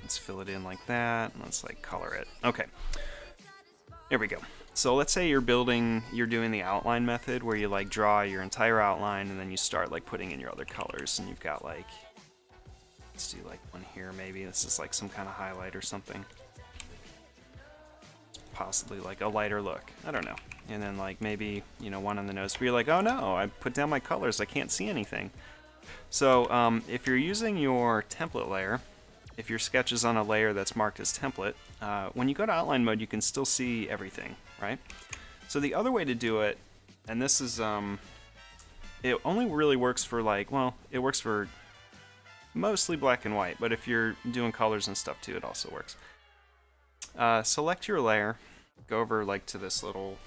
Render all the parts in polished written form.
Let's fill it in like that. Let's like color it. Okay. There we go. So let's say you're doing the outline method where you like draw your entire outline and then you start like putting in your other colors, and you've got like, let's do like one here maybe. This is like some kind of highlight or something. It's possibly like a lighter look. I don't know. And then like maybe, you know, one on the nose where you're like, oh no, I put down my colors, I can't see anything. So if you're using your template layer, if your sketch is on a layer that's marked as template, when you go to outline mode, you can still see everything, right? So the other way to do it, and this is, it only really works for like, well, it works for mostly black and white, but if you're doing colors and stuff too, it also works. Select your layer, go over like to this little,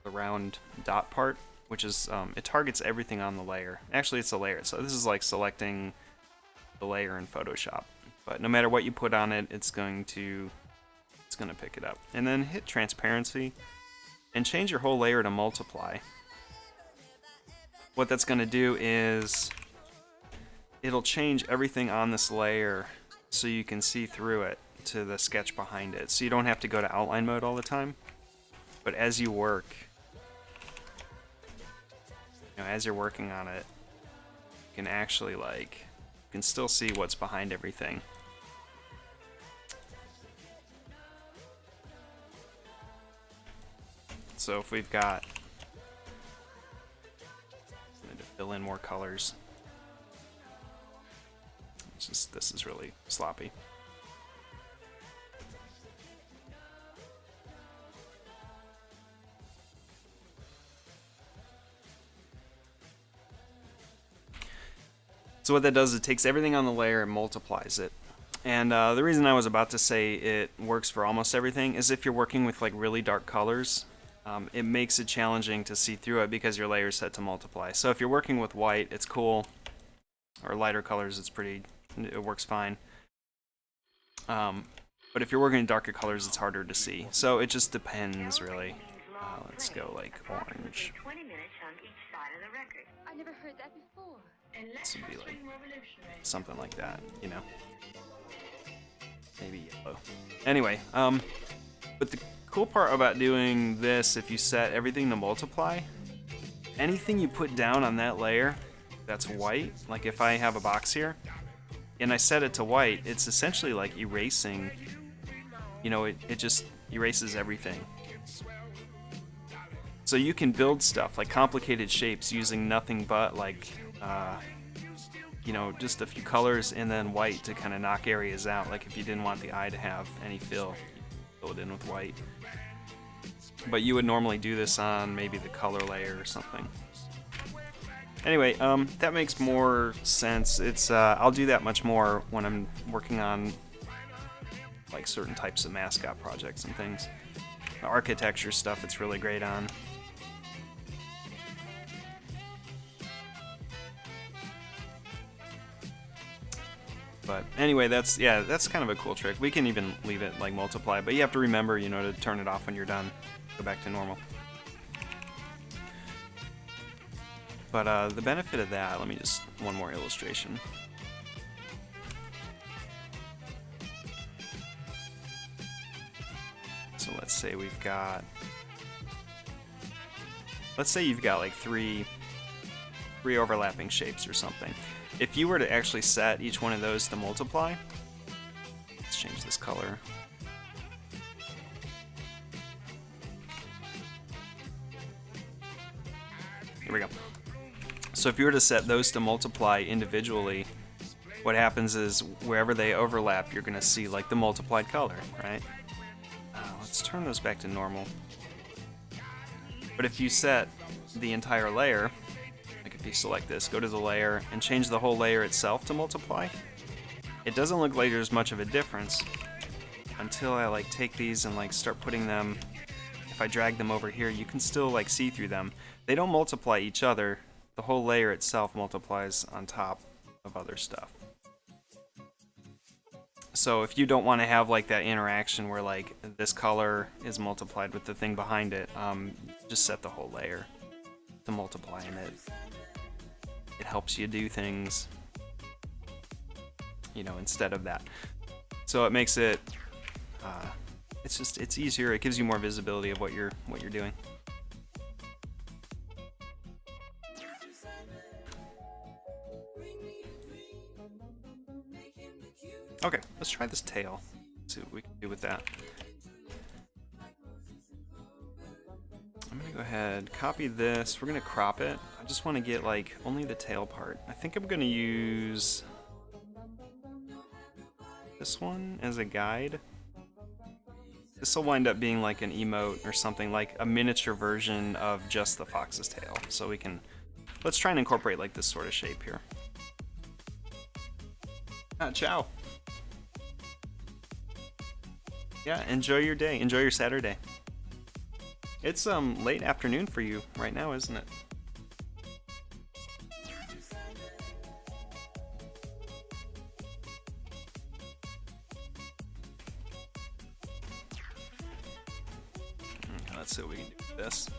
the round dot part, which is, it targets everything on the layer. Actually, it's a layer, so this is like selecting the layer in Photoshop. But no matter what you put on it, it's gonna pick it up. And then hit transparency and change your whole layer to multiply. What that's gonna do is it'll change everything on this layer so you can see through it to the sketch behind it. So you don't have to go to outline mode all the time. But as you work, you know, as you're working on it, you can actually like, you can still see what's behind everything. So if we've got, I need to fill in more colors. It's just, this is really sloppy. So what that does is it takes everything on the layer and multiplies it. And the reason I was about to say it works for almost everything is if you're working with like really dark colors, it makes it challenging to see through it because your layer is set to multiply. So if you're working with white, it's cool, or lighter colors, it works fine. But if you're working in darker colors, it's harder to see. So it just depends, really. Let's go like orange. I never heard that before. This would be like something like that, you know. Maybe yellow. Anyway, but the cool part about doing this, if you set everything to multiply, anything you put down on that layer that's white, like if I have a box here, and I set it to white, it's essentially like erasing, you know, it just erases everything. So you can build stuff, like complicated shapes, using nothing but like, you know, just a few colors and then white to kind of knock areas out. Like if you didn't want the eye to have any fill, you fill it in with white. But you would normally do this on maybe the color layer or something. Anyway, that makes more sense. It's I'll do that much more when I'm working on like certain types of Mascot projects and things. The architecture stuff it's really great on. But anyway, that's kind of a cool trick. We can even leave it like multiply, but you have to remember, you know, to turn it off when you're done. Go back to normal. But the benefit of that, let me just, one more illustration. So let's say we've got, let's say you've got like three overlapping shapes or something. If you were to actually set each one of those to multiply, let's change this color. Here we go. So if you were to set those to multiply individually, what happens is wherever they overlap, you're going to see like the multiplied color, right? Let's turn those back to normal. But if you set the entire layer, like if you select this, go to the layer, and change the whole layer itself to multiply, it doesn't look like there's much of a difference until I like take these and like start putting them, if I drag them over here, you can still like see through them. They don't multiply each other, the whole layer itself multiplies on top of other stuff. So if you don't want to have like that interaction where like this color is multiplied with the thing behind it, just set the whole layer to multiply, and it helps you do things, you know, instead of that. So it makes it, it's easier. It gives you more visibility of what you're doing. Okay, let's try this tail. See what we can do with that. I'm gonna go ahead, copy this. We're gonna crop it. I just want to get like only the tail part. I think I'm gonna use this one as a guide. This will wind up being like an emote or something, like a miniature version of just the fox's tail. So we can, let's try and incorporate like this sort of shape here. Ciao. Yeah, enjoy your day. Enjoy your Saturday. It's late afternoon for you right now, isn't it? Let's see what we can do with this.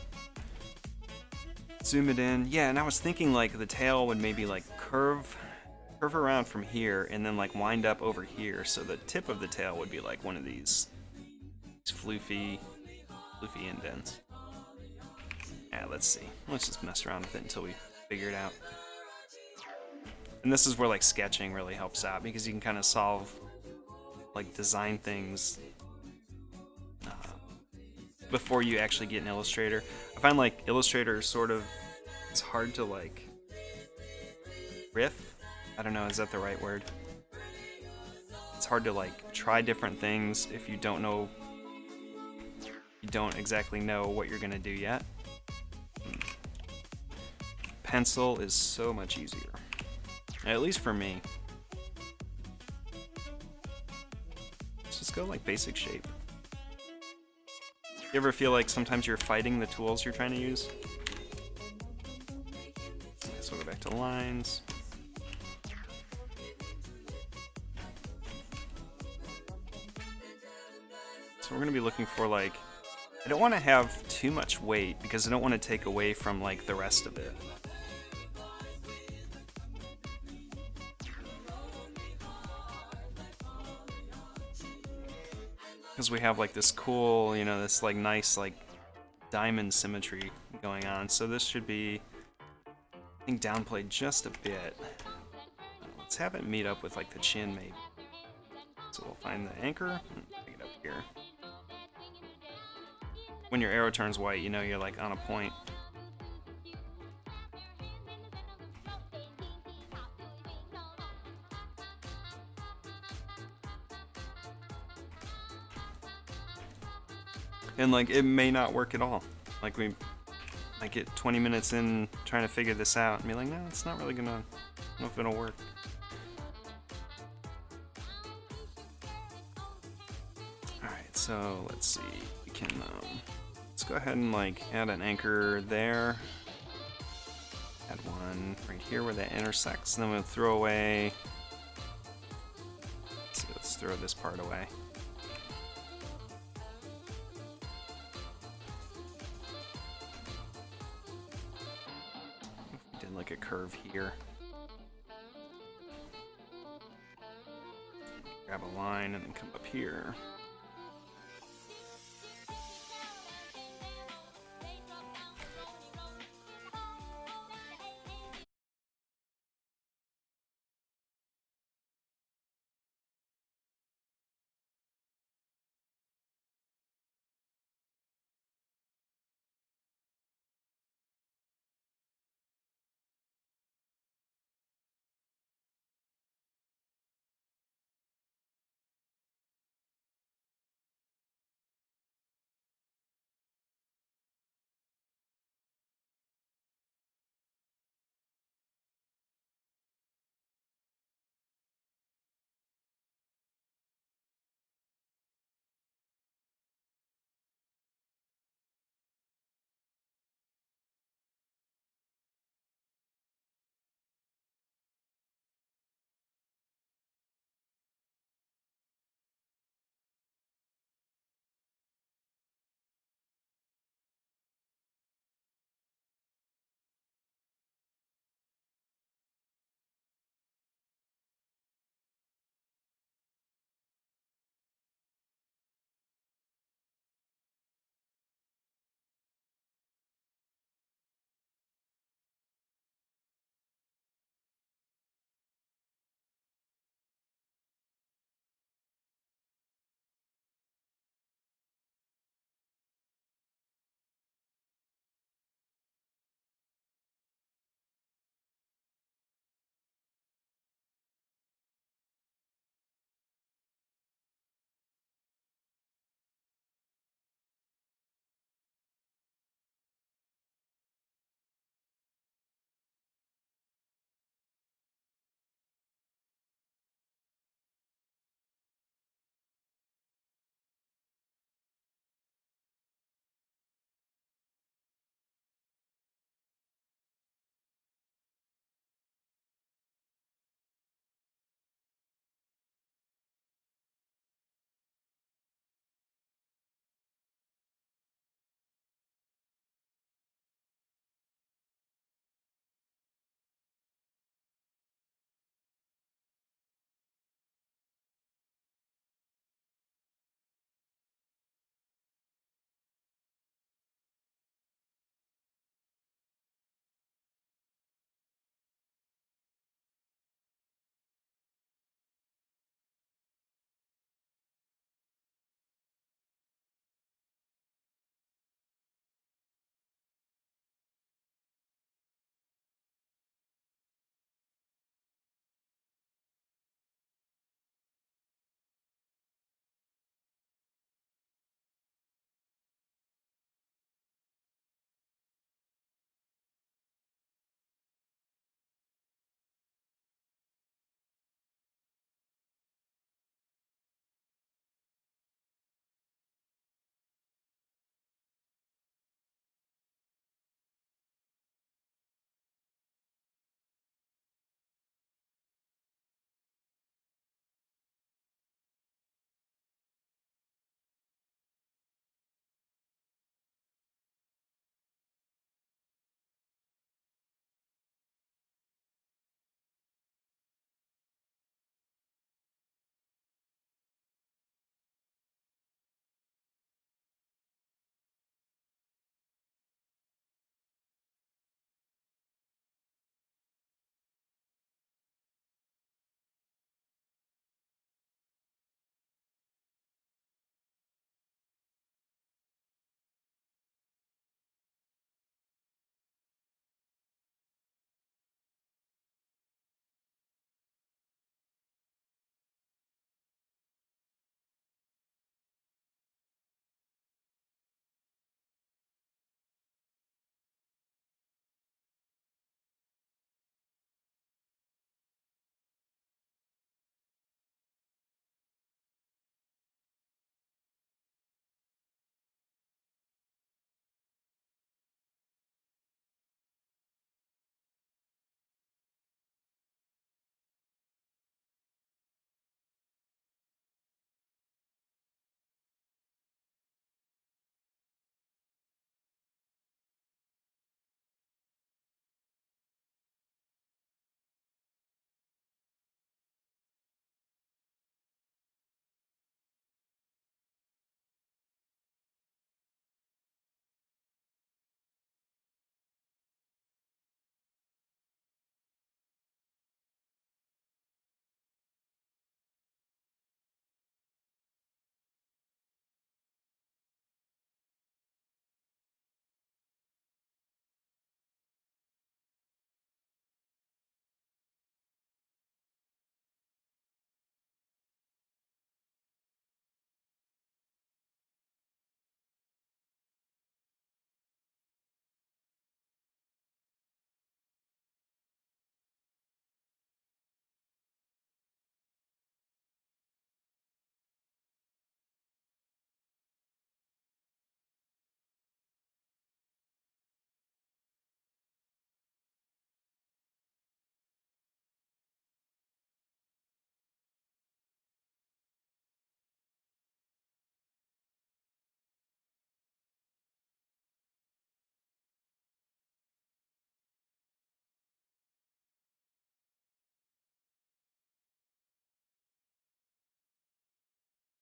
Zoom it in. Yeah, and I was thinking like the tail would maybe like curve around from here and then like wind up over here, so the tip of the tail would be like one of these floofy indents. Yeah, let's see. Let's just mess around with it until we figure it out. And this is where like sketching really helps out, because you can kind of solve, like design things before you actually get an Illustrator. I find like Illustrator sort of, it's hard to like riff. I don't know, is that the right word? It's hard to like try different things if you don't exactly know what you're gonna do yet. Pencil is so much easier, at least for me. Let's just go like basic shape. You ever feel like sometimes you're fighting the tools you're trying to use? So we'll go back to lines. So we're gonna be looking for like, I don't want to have too much weight because I don't want to take away from like the rest of it. Because we have like this cool, you know, this like nice like diamond symmetry going on. So this should be, I think, downplayed just a bit. Let's have it meet up with like the chin maybe. So we'll find the anchor and pick it up here. When your arrow turns white, you know you're like on a point. And like it may not work at all. Like we might get 20 minutes in trying to figure this out and be like, no, it's not really gonna, I don't know if it'll work. Alright, so let's see. We can let's go ahead and like add an anchor there. Add one right here where that intersects. And then we'll throw away. Let's throw this part away. Did like a curve here. Grab a line and then come up here.